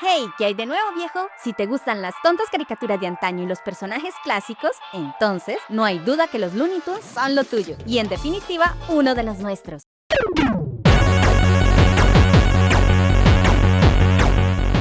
Hey, ¿qué hay de nuevo, viejo? Si te gustan las tontas caricaturas de antaño y los personajes clásicos, entonces no hay duda que los Looney Tunes son lo tuyo y, en definitiva, uno de los nuestros.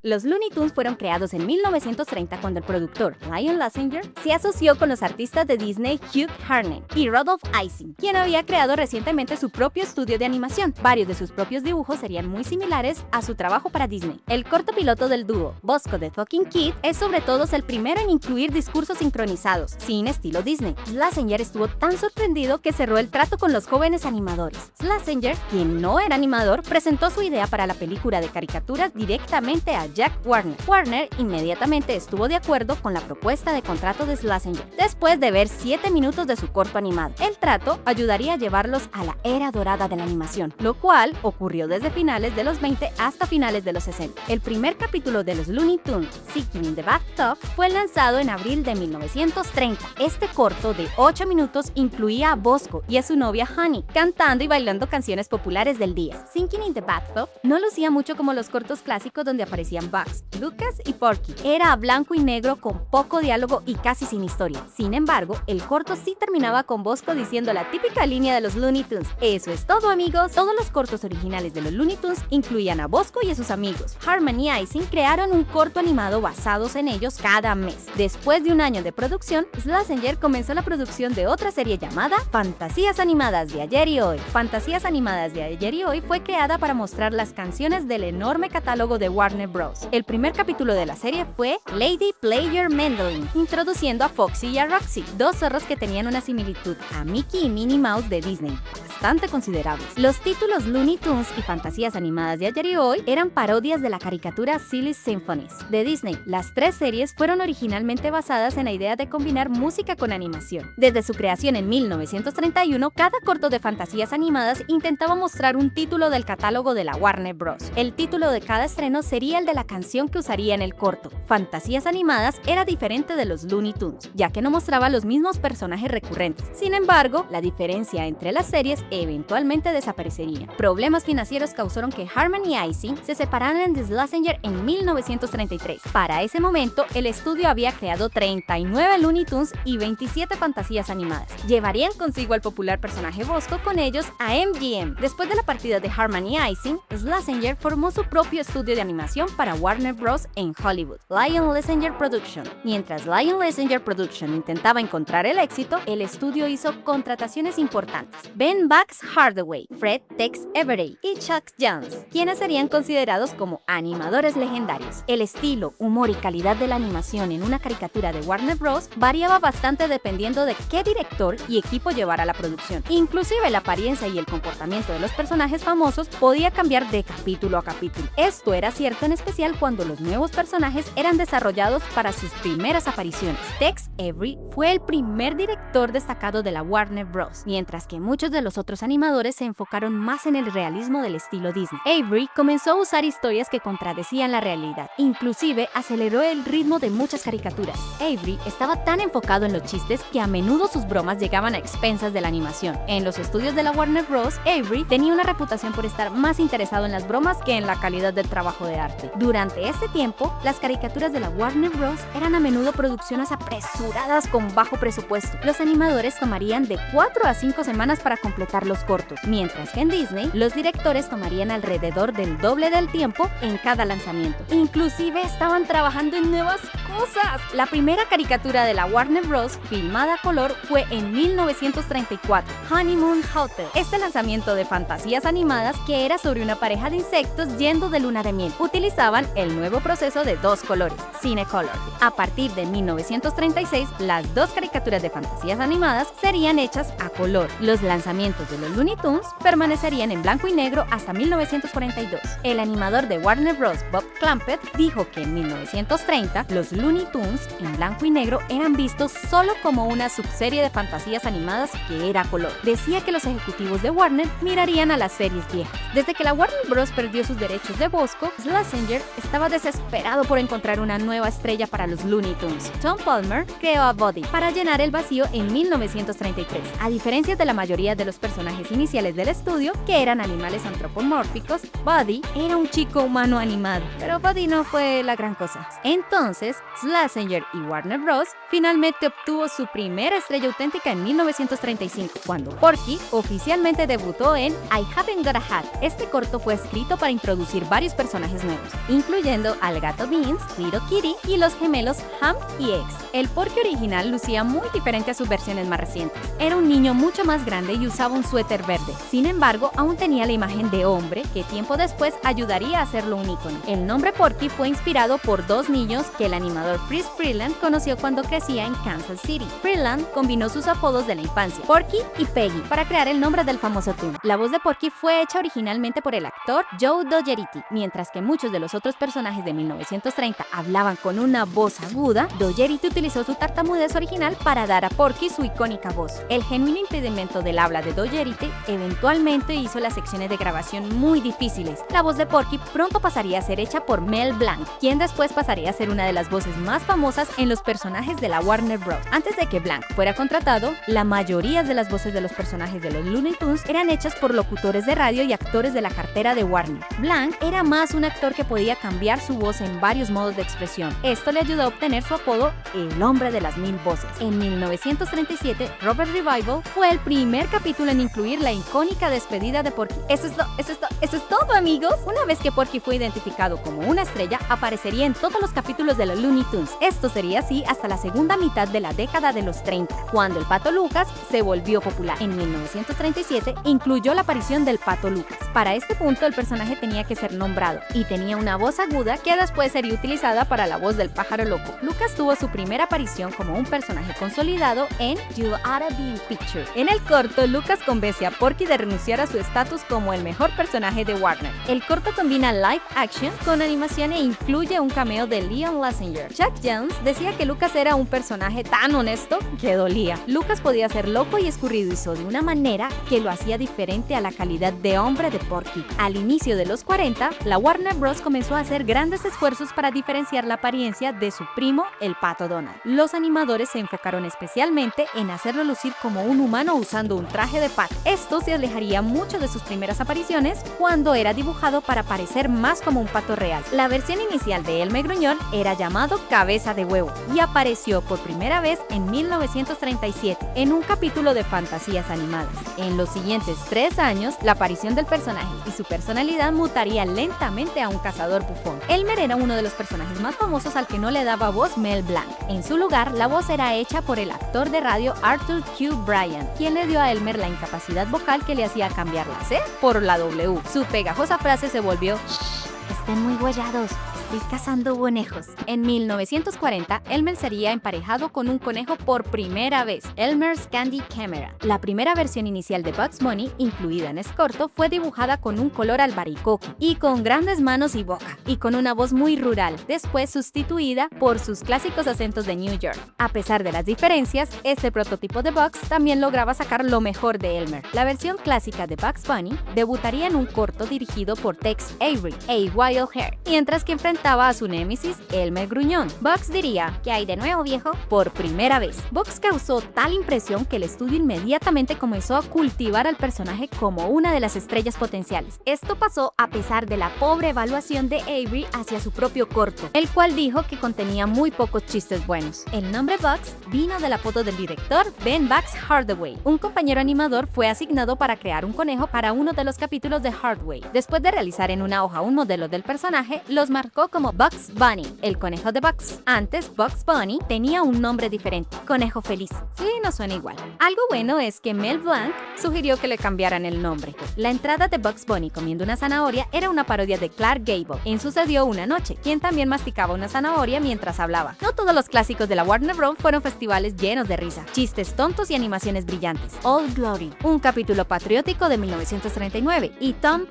Los Looney Tunes fueron creados en 1930 cuando el productor Lion Lassenger se asoció con los artistas de Disney Hugh Harnett y Rudolph Ising, quien había creado recientemente su propio estudio de animación. Varios de sus propios dibujos serían muy similares a su trabajo para Disney. El corto piloto del dúo, Bosko the Talking Kid, es sobre todo el primero en incluir discursos sincronizados, sin estilo Disney. Lassenger estuvo tan sorprendido que cerró el trato con los jóvenes animadores. Lassenger, quien no era animador, presentó su idea para la película de caricaturas directamente a Jack Warner. Warner inmediatamente estuvo de acuerdo con la propuesta de contrato de Lassenger, después de ver 7 minutos de su corto animado. El trato ayudaría a llevarlos a la era dorada de la animación, lo cual ocurrió desde finales de los 20 hasta finales de los 60. El primer capítulo de los Looney Tunes, Sinking in the Bathtub, fue lanzado en abril de 1930. Este corto de 8 minutos incluía a Bosko y a su novia Honey, cantando y bailando canciones populares del día. Sinking in the Bathtub no lucía mucho como los cortos clásicos donde aparecían Bugs, Lucas y Porky. Era a blanco y negro con poco diálogo y casi sin historia. Sin embargo, el corto sí terminaba con Bosko diciendo la típica línea de los Looney Tunes: "Eso es todo, amigos". Todos los cortos originales de los Looney Tunes incluían a Bosko y a sus amigos. Harman y Ising crearon un corto animado basados en ellos cada mes. Después de un año de producción, Lassenger comenzó la producción de otra serie llamada Fantasías Animadas de Ayer y Hoy. Fantasías Animadas de Ayer y Hoy fue creada para mostrar las canciones del enorme catálogo de Warner Bros. El primer capítulo de la serie fue Lady Play Your Mandolin, introduciendo a Foxy y a Roxy, dos zorros que tenían una similitud a Mickey y Minnie Mouse de Disney, bastante considerables. Los títulos Looney Tunes y Fantasías Animadas de Ayer y Hoy eran parodias de la caricatura Silly Symphonies de Disney. Las tres series fueron originalmente basadas en la idea de combinar música con animación. Desde su creación en 1931, cada corto de Fantasías Animadas intentaba mostrar un título del catálogo de la Warner Bros. El título de cada estreno sería el de la canción que usaría en el corto. Fantasías Animadas era diferente de los Looney Tunes, ya que no mostraba los mismos personajes recurrentes. Sin embargo, la diferencia entre las series eventualmente desaparecería. Problemas financieros causaron que Harman y Ising se separaran de Lassenger en 1933. Para ese momento, el estudio había creado 39 Looney Tunes y 27 fantasías animadas. Llevarían consigo al popular personaje Bosko con ellos a MGM. Después de la partida de Harman y Ising, Lassenger formó su propio estudio de animación para Warner Bros. En Hollywood, Lion Lassenger Production. Mientras Lion Lassenger Production intentaba encontrar el éxito, el estudio hizo contrataciones importantes. Ben Bugs Hardaway, Fred Tex Avery y Chuck Jones, quienes serían considerados como animadores legendarios. El estilo, humor y calidad de la animación en una caricatura de Warner Bros. Variaba bastante dependiendo de qué director y equipo llevara la producción. Inclusive la apariencia y el comportamiento de los personajes famosos podía cambiar de capítulo a capítulo. Esto era cierto en especial cuando los nuevos personajes eran desarrollados para sus primeras apariciones. Tex Avery fue el primer director destacado de la Warner Bros., mientras que muchos de los otros animadores se enfocaron más en el realismo del estilo Disney. Avery comenzó a usar historias que contradecían la realidad, inclusive aceleró el ritmo de muchas caricaturas. Avery estaba tan enfocado en los chistes que a menudo sus bromas llegaban a expensas de la animación. En los estudios de la Warner Bros., Avery tenía una reputación por estar más interesado en las bromas que en la calidad del trabajo de arte. Durante este tiempo, las caricaturas de la Warner Bros. Eran a menudo producciones apresuradas con bajo presupuesto. Los animadores tomarían de 4 a 5 semanas para completar los cortos, mientras que en Disney, los directores tomarían alrededor del doble del tiempo en cada lanzamiento. Inclusive estaban trabajando en nuevas cosas. La primera caricatura de la Warner Bros. Filmada a color fue en 1934, Honeymoon Hotel. Este lanzamiento de fantasías animadas, que era sobre una pareja de insectos yendo de luna de miel, utilizaban el nuevo proceso de 2 colores, Cinecolor. A partir de 1936, las 2 caricaturas de fantasías animadas serían hechas a color. Los lanzamientos de los Looney Tunes permanecerían en blanco y negro hasta 1942. El animador de Warner Bros., Bob Clampett, dijo que en 1930 los Looney Tunes en blanco y negro eran vistos solo como una subserie de fantasías animadas que era a color. Decía que los ejecutivos de Warner mirarían a las series viejas. Desde que la Warner Bros. Perdió sus derechos de Bosko, Lassenger estaba desesperado por encontrar una nueva estrella para los Looney Tunes. Tom Palmer creó a Buddy para llenar el vacío en 1933. A diferencia de la mayoría de los personajes iniciales del estudio, que eran animales antropomórficos, Buddy era un chico humano animado. Pero Buddy no fue la gran cosa. Entonces, Schlesinger y Warner Bros. Finalmente obtuvo su primera estrella auténtica en 1935, cuando Porky oficialmente debutó en I Haven't Got a Hat. Este corto fue escrito para introducir varios personajes nuevos, incluyendo al gato Beans, Little Kitty y los gemelos Ham y Eggs. El Porky original lucía muy diferente a sus versiones más recientes. Era un niño mucho más grande y usaba un suéter verde. Sin embargo, aún tenía la imagen de hombre, que tiempo después ayudaría a hacerlo un ícono. El nombre Porky fue inspirado por dos niños que el animador Friz Frelund conoció cuando crecía en Kansas City. Frelund combinó sus apodos de la infancia, Porky y Peggy, para crear el nombre del famoso toon. La voz de Porky fue hecha originalmente por el actor Joe Dougherty, mientras que muchos de los otros personajes de 1930 hablaban con una voz aguda. Dougherty utilizó su tartamudez original para dar a Porky su icónica voz. El genuino impedimento del habla de Dougherty eventualmente hizo las secciones de grabación muy difíciles. La voz de Porky pronto pasaría a ser hecha por Mel Blanc, quien después pasaría a ser una de las voces más famosas en los personajes de la Warner Bros. Antes de que Blanc fuera contratado, la mayoría de las voces de los personajes de los Looney Tunes eran hechas por locutores de radio y actores de la cartera de Warner. Blanc era más un actor que podía cambiar su voz en varios modos de expresión. Esto le ayudó a obtener su apodo El Hombre de las Mil Voces. En 1937, Robert Revival fue el primer capítulo en incluir la icónica despedida de Porky. Eso es todo, amigos. Una vez que Porky fue identificado como una estrella, aparecería en todos los capítulos de los Looney Tunes. Esto sería así hasta la segunda mitad de la década de los 30, cuando el Pato Lucas se volvió popular. En 1937 incluyó la aparición del Pato Lucas. Para este punto, el personaje tenía que ser nombrado y tenía una voz aguda que después sería utilizada para la voz del pájaro loco. Lucas tuvo su primera aparición como un personaje consolidado en You Oughta Be Picture. En el corto, Lucas convence a Porky de renunciar a su estatus como el mejor personaje de Warner. El corto combina live action con animación e incluye un cameo de Leon Lassinger. Chuck Jones decía que Lucas era un personaje tan honesto que dolía. Lucas podía ser loco y escurridizo de una manera que lo hacía diferente a la calidad de hombre de Porky. Al inicio de los 40, la Warner Bros. Comenzó a hacer grandes esfuerzos para diferenciar la apariencia de su primo, el Pato Donald. Los animadores se enfocaron especialmente en hacerlo lucir como un humano usando un traje de pato. Esto se alejaría mucho de sus primeras apariciones, cuando era dibujado para parecer más como un pato real. La versión inicial de Elmer Gruñón era llamado Cabeza de Huevo y apareció por primera vez en 1937 en un capítulo de Fantasías Animadas. En los siguientes 3 años, la aparición del personaje y su personalidad mutaría lentamente a un cazador bufón. Elmer era uno de los personajes más famosos al que no le daba voz Mel Blanc. En su lugar, la voz era hecha por el actor de radio Arthur Q. Bryan, quien le dio a Elmer la incapacidad vocal que le hacía cambiar la C por la W. Su pegajosa frase se volvió: "Shh, estén muy huellados. Estoy cazando conejos". En 1940, Elmer sería emparejado con un conejo por primera vez, Elmer's Candy Camera. La primera versión inicial de Bugs Bunny, incluida en corto, fue dibujada con un color albaricoque y con grandes manos y boca, y con una voz muy rural, después sustituida por sus clásicos acentos de New York. A pesar de las diferencias, este prototipo de Bugs también lograba sacar lo mejor de Elmer. La versión clásica de Bugs Bunny debutaría en un corto dirigido por Tex Avery, A Wild Hair, mientras que enfrentaba a su némesis, Elmer Gruñón. Bugs diría: "¿Qué hay de nuevo, viejo?" por primera vez. Bugs causó tal impresión que el estudio inmediatamente comenzó a cultivar al personaje como una de las estrellas potenciales. Esto pasó a pesar de la pobre evaluación de Avery hacia su propio corto, el cual dijo que contenía muy pocos chistes buenos. El nombre Bugs vino del apodo del director Ben Bugs Hardaway. Un compañero animador fue asignado para crear un conejo para uno de los capítulos de Hardaway. Después de realizar en una hoja un modelo del personaje, los marcó como Bugs Bunny, el conejo de Bugs. Antes, Bugs Bunny tenía un nombre diferente: Conejo Feliz. Sí, no suena igual. Algo bueno es que Mel Blanc sugirió que le cambiaran el nombre. La entrada de Bugs Bunny comiendo una zanahoria era una parodia de Clark Gable en Sucedió una noche, quien también masticaba una zanahoria mientras hablaba. No todos los clásicos de la Warner Bros. Fueron festivales llenos de risa, chistes tontos y animaciones brillantes. Old Glory, un capítulo patriótico de 1939, y Tom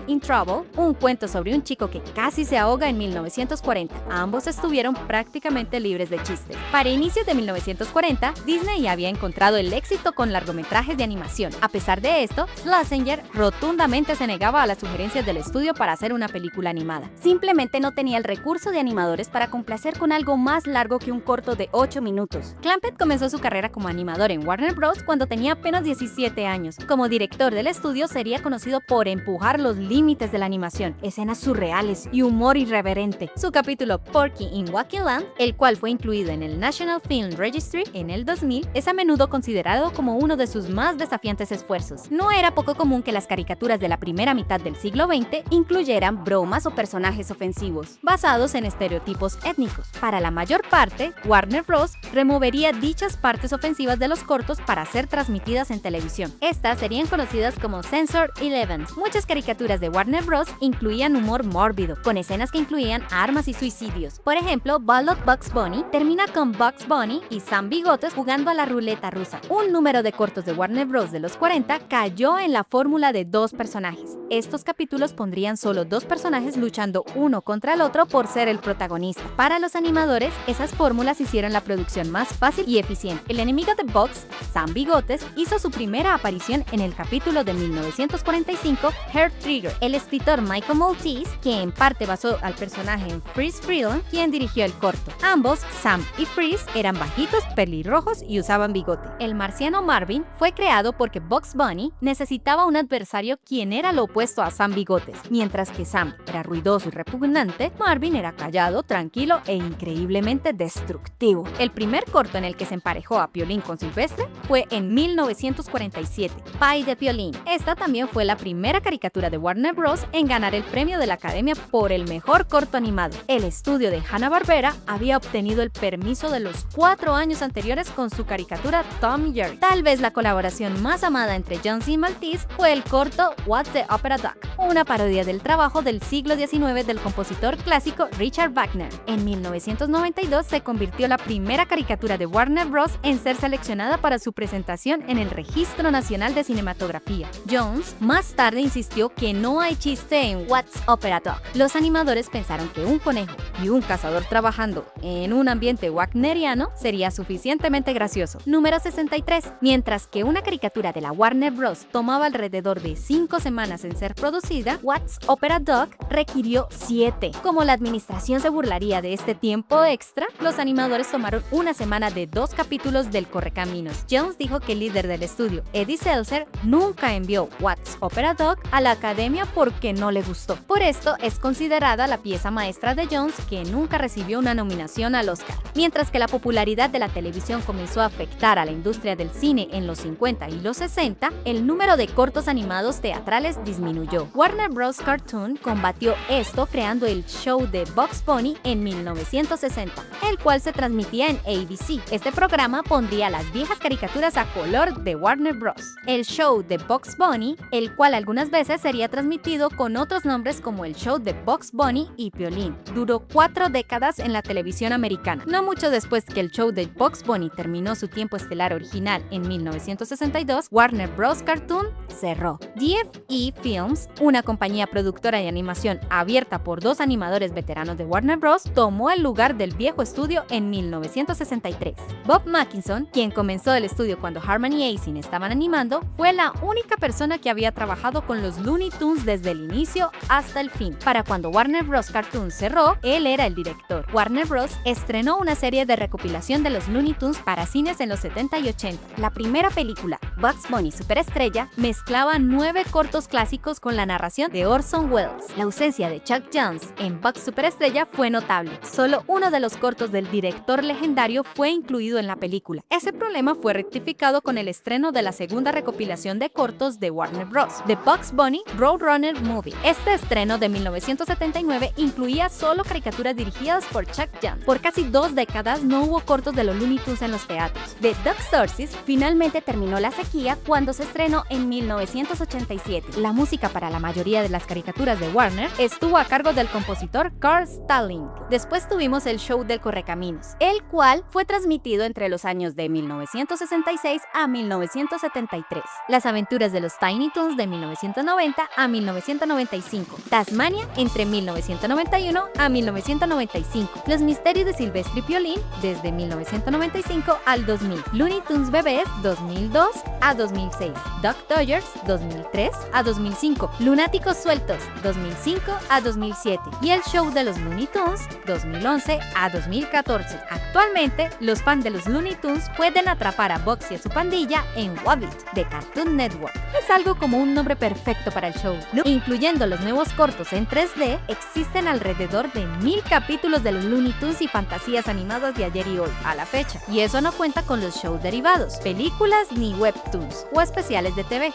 in Trouble, un cuento sobre un chico que casi se ahoga en 1940. Ambos estuvieron prácticamente libres de chistes. Para inicios de 1940, Disney ya había encontrado el éxito con largometrajes de animación. A pesar de esto, Schlesinger rotundamente se negaba a las sugerencias del estudio para hacer una película animada. Simplemente no tenía el recurso de animadores para complacer con algo más largo que un corto de 8 minutos. Clampett comenzó su carrera como animador en Warner Bros. Cuando tenía apenas 17 años. Como director del estudio sería conocido por empujar los límites de la animación, escenas surreales y humor irreverente. Su capítulo Porky in Wacky Land, el cual fue incluido en el National Film Registry en el 2000, es a menudo considerado como uno de sus más desafiantes esfuerzos. No era poco común que las caricaturas de la primera mitad del siglo XX incluyeran bromas o personajes ofensivos, basados en estereotipos étnicos. Para la mayor parte, Warner Bros. Removería dichas partes ofensivas de los cortos para ser transmitidas en televisión. Estas serían conocidas como Censor 11. Muchas caricaturas de Warner Bros. Incluían humor mórbido, con escenas que incluían armas y suicidios. Por ejemplo, Ball of Bugs Bunny termina con Bugs Bunny y Sam Bigotes jugando a la ruleta rusa. Un número de cortos de Warner Bros. De los 40 cayó en la fórmula de dos personajes. Estos capítulos pondrían solo dos personajes luchando uno contra el otro por ser el protagonista. Para los animadores, esas fórmulas hicieron la producción más fácil y eficiente. El enemigo de Bugs, Sam Bigotes, hizo su primera aparición en el capítulo de 1945, Hair Trigger. El escritor Michael Maltese, que en parte basó al personaje en Freeze Freeland, quien dirigió el corto. Ambos, Sam y Freeze, eran bajitos, pelirrojos y usaban bigote. El marciano Marvin fue creado porque Bugs Bunny necesitaba un adversario quien era lo opuesto a Sam Bigotes. Mientras que Sam era ruidoso y repugnante, Marvin era callado, tranquilo e increíblemente destructivo. El primer corto en el que se emparejó a Piolín con Silvestre fue en 1947, Pie de Piolín. Esta también fue la primera caricatura de Warner Bros. En ganar el premio de la Academia por el mejor corto animado. El estudio de Hanna-Barbera había obtenido el permiso de los 4 años anteriores con su caricatura Tom y Jerry. Tal vez la colaboración más amada entre Jones y Maltese fue el corto What's the Opera Duck, una parodia del trabajo del siglo XIX del compositor clásico Richard Wagner. En 1992 se convirtió la primera caricatura de Warner Bros. En ser seleccionada para su presentación en el Registro Nacional de Cinematografía. Jones más tarde insistió que no hay chiste en What's Opera Duck. Los animadores pensaron que un conejo y un cazador trabajando en un ambiente wagneriano sería suficientemente gracioso. Número 63. Mientras que una caricatura de la Warner Bros. Tomaba alrededor de 5 semanas en ser producida, What's Opera Duck requirió 7. Como la administración se burlaría de este tiempo extra, los animadores tomaron una semana de 2 capítulos del Correcaminos. Jones dijo que el líder del estudio, Eddie Seltzer, nunca envió What's Opera Duck a la academia porque no le gustó. Por esto es considerada la pieza maestra de Jones, que nunca recibió una nominación al Oscar. Mientras que la popularidad de la televisión comenzó a afectar a la industria del cine en los 50 y los 60, el número de cortos animados teatrales disminuyó. Warner Bros. Cartoon combatió esto creando el show de Bugs Bunny en 1960, el cual se transmitía en ABC. Este programa pondría las viejas caricaturas a color de Warner Bros. El show de Bugs Bunny, el cual algunas veces sería transmitido con otros nombres como el show de Bugs Bunny y Piolín, duró 4 décadas en la televisión americana. No mucho después que el show de Bugs Bunny terminó su tiempo estelar original en 1962, Warner Bros. Cartoon cerró. DFE Films, una compañía productora de animación abierta por 2 animadores veteranos de Warner Bros., tomó el lugar del viejo estudio en 1963. Bob Mackinson, quien comenzó el estudio cuando Harman y Eising estaban animando, fue la única persona que había trabajado con los Looney Tunes desde el inicio hasta el fin. Para cuando Warner Bros. Cartoon cerró, él era el director. Warner Bros. Estrenó una serie de recopilación de los Looney Tunes para cines en los 70 y 80. La primera película, Bugs Bunny Superestrella, mezclaba 9 cortos clásicos con la narración de Orson Welles. La ausencia de Chuck Jones en Bugs Superestrella fue notable. Solo uno de los cortos del director legendario fue incluido en la película. Ese problema fue rectificado con el estreno de la segunda recopilación de cortos de Warner Bros., The Bugs Bunny Roadrunner Movie. Este estreno de 1979 incluía solo caricaturas dirigidas por Chuck Jones. Por casi 2 décadas no hubo cortos de los Looney Tunes en los teatros. The Duck Sources finalmente terminó la sección monarquía cuando se estrenó en 1987. La música para la mayoría de las caricaturas de Warner estuvo a cargo del compositor Carl Stalling. Después tuvimos el show del Correcaminos, el cual fue transmitido entre los años de 1966 a 1973. Las aventuras de los Tiny Toons de 1990 a 1995. Tasmania entre 1991 a 1995. Los misterios de Silvestre y Piolín desde 1995 al 2000. Looney Tunes Bebés 2002 a 2006. Duck Dodgers 2003 a 2005. Lunáticos Sueltos 2005 a 2007. Y el show de los Looney Tunes 2011 a 2014. Actualmente, los fans de los Looney Tunes pueden atrapar a Bugs y a su pandilla en Wabbit de Cartoon Network. Es algo como un nombre perfecto para el show. Incluyendo los nuevos cortos en 3D, existen alrededor de 1000 capítulos de los Looney Tunes y fantasías animadas de ayer y hoy, a la fecha. Y eso no cuenta con los shows derivados, películas ni webtoons o especiales de TV.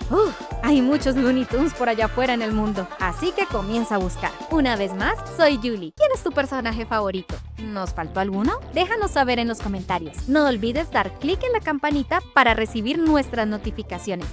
Hay muchos Looney Tunes por allá afuera en el mundo, así que comienza a buscar. Una vez más, soy Julie. ¿Quién es tu personaje favorito? ¿Nos faltó alguno? Déjanos saber en los comentarios. No olvides dar clic en la campanita para recibir nuestras notificaciones.